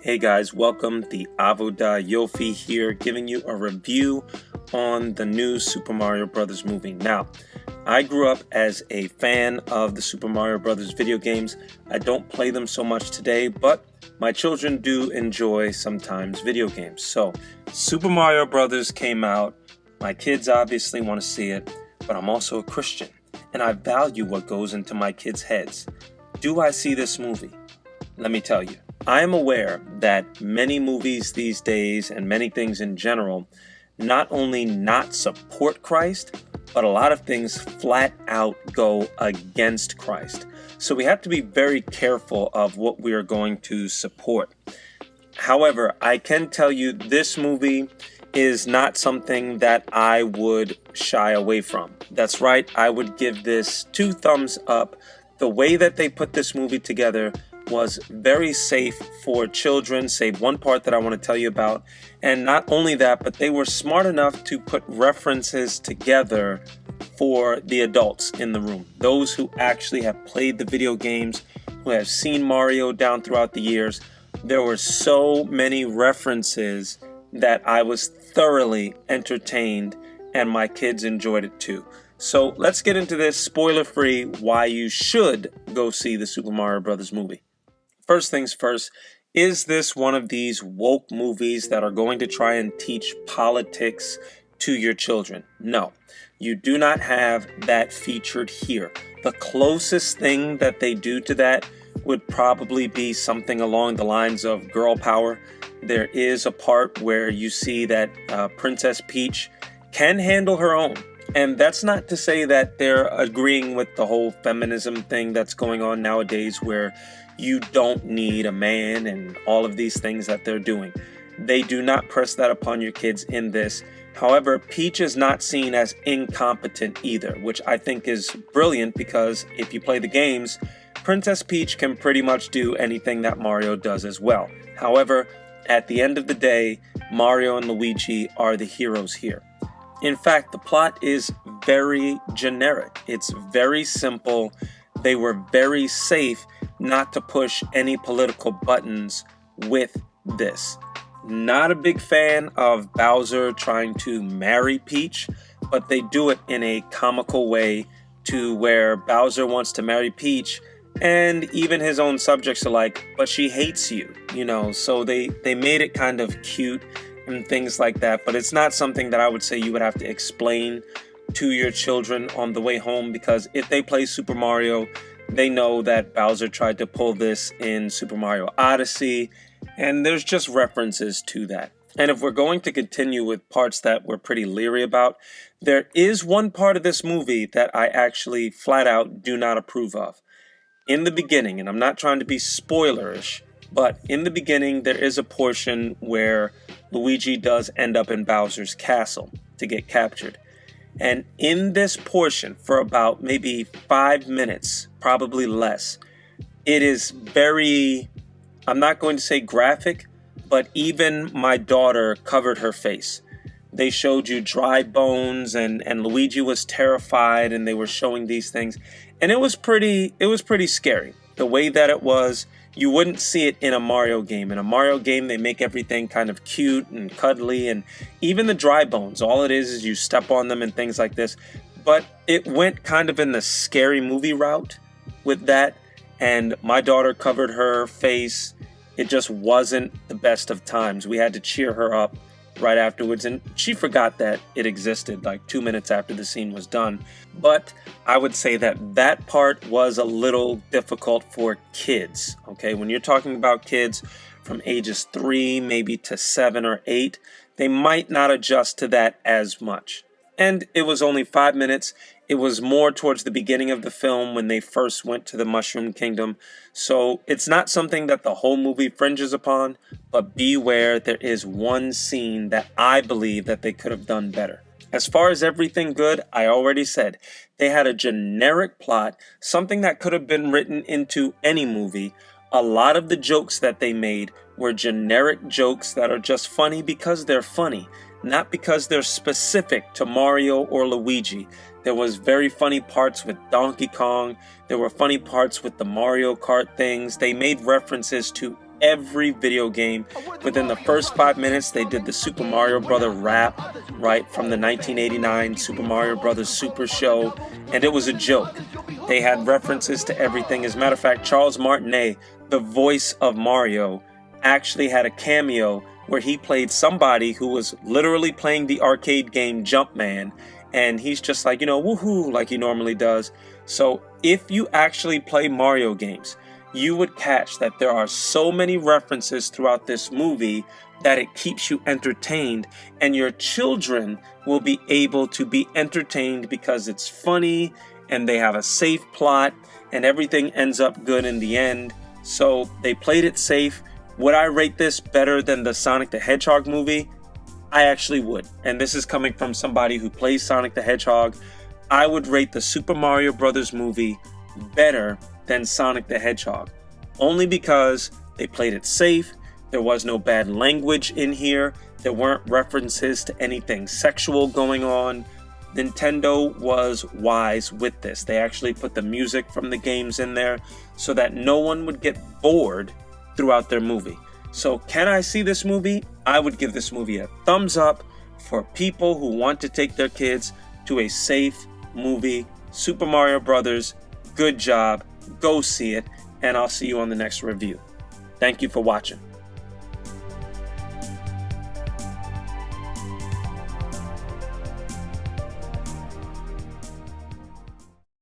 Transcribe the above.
Hey guys, welcome. The Avodah Yophi here, giving you a review on the new Super Mario Brothers movie. Now, I grew up as a fan of the Super Mario Brothers video games. I don't play them so much today, but my children do enjoy sometimes video games. So, Super Mario Brothers came out. My kids obviously want to see it, but I'm also a Christian, and I value what goes into my kids' heads. Do I see this movie? Let me tell you. I am aware that many movies these days and many things in general not only not support Christ, but a lot of things flat out go against Christ. So we have to be very careful of what we are going to support. However, I can tell you this movie is not something that I would shy away from. That's right, I would give this 2 thumbs up. The way that they put this movie together was very safe for children, save one part that I want to tell you about. And not only that, but they were smart enough to put references together for the adults in the room. Those who actually have played the video games, who have seen Mario down throughout the years. There were so many references that I was thoroughly entertained, and my kids enjoyed it too. So let's get into this spoiler-free why you should go see the Super Mario Brothers movie. First things first, is this one of these woke movies that are going to try and teach politics to your children? No, you do not have that featured here. The closest thing that they do to that would probably be something along the lines of girl power. There is a part where you see that Princess Peach can handle her own. And that's not to say that they're agreeing with the whole feminism thing that's going on nowadays where you don't need a man and all of these things that they're doing. They do not press that upon your kids in this. However, Peach is not seen as incompetent either, which I think is brilliant because if you play the games, Princess Peach can pretty much do anything that Mario does as well. However, at the end of the day, Mario and Luigi are the heroes here. In fact, the plot is very generic. It's very simple. They were very safe not to push any political buttons with this. Not a big fan of Bowser trying to marry Peach, but they do it in a comical way to where Bowser wants to marry Peach, and even his own subjects are like, but she hates you, so they made it kind of cute and things like that, but it's not something that I would say you would have to explain to your children on the way home, because if they play Super Mario, they know that Bowser tried to pull this in Super Mario Odyssey, and there's just references to that. And if we're going to continue with parts that we're pretty leery about, there is one part of this movie that I actually flat out do not approve of. In the beginning, and I'm not trying to be spoilerish, but in the beginning there is a portion where Luigi does end up in Bowser's castle to get captured. And in this portion, for about maybe 5 minutes, probably less, it is very, I'm not going to say graphic, but even my daughter covered her face. They showed you dry bones and Luigi was terrified, and they were showing these things. And it was pretty scary. The way that it was, you wouldn't see it in a Mario game. In a Mario game, they make everything kind of cute and cuddly, and even the dry bones, all it is you step on them and things like this. But it went kind of in the scary movie route with that, and my daughter covered her face. It just wasn't the best of times. We had to cheer her up right afterwards, and she forgot that it existed like 2 minutes after the scene was done. But I would say that part was a little difficult for kids, okay? When you're talking about kids from ages 3 maybe to 7 or 8, they might not adjust to that as much. And it was only 5 minutes. It was more towards the beginning of the film when they first went to the Mushroom Kingdom. So it's not something that the whole movie fringes upon, but beware, there is one scene that I believe that they could have done better. As far as everything good, I already said, they had a generic plot, something that could have been written into any movie. A lot of the jokes that they made were generic jokes that are just funny because they're funny, not because they're specific to Mario or Luigi. There was very funny parts with Donkey Kong. There were funny parts with the Mario Kart things. They made references to every video game. Within the first 5 minutes, they did the Super Mario Brothers rap, right, from the 1989 Super Mario Brothers Super Show, and it was a joke. They had references to everything. As a matter of fact, Charles Martinet, the voice of Mario, actually had a cameo where he played somebody who was literally playing the arcade game Jumpman, and he's just like, woohoo, like he normally does. So if you actually play Mario games, you would catch that there are so many references throughout this movie that it keeps you entertained, and your children will be able to be entertained because it's funny and they have a safe plot and everything ends up good in the end. So they played it safe. Would I rate this better than the Sonic the Hedgehog movie? I actually would. And this is coming from somebody who plays Sonic the Hedgehog. I would rate the Super Mario Brothers movie better than Sonic the Hedgehog. Only because they played it safe. There was no bad language in here. There weren't references to anything sexual going on. Nintendo was wise with this. They actually put the music from the games in there so that no one would get bored throughout their movie. So can I see this movie? I would give this movie a thumbs up for people who want to take their kids to a safe movie. Super Mario Brothers, good job. Go see it, and I'll see you on the next review. Thank you for watching.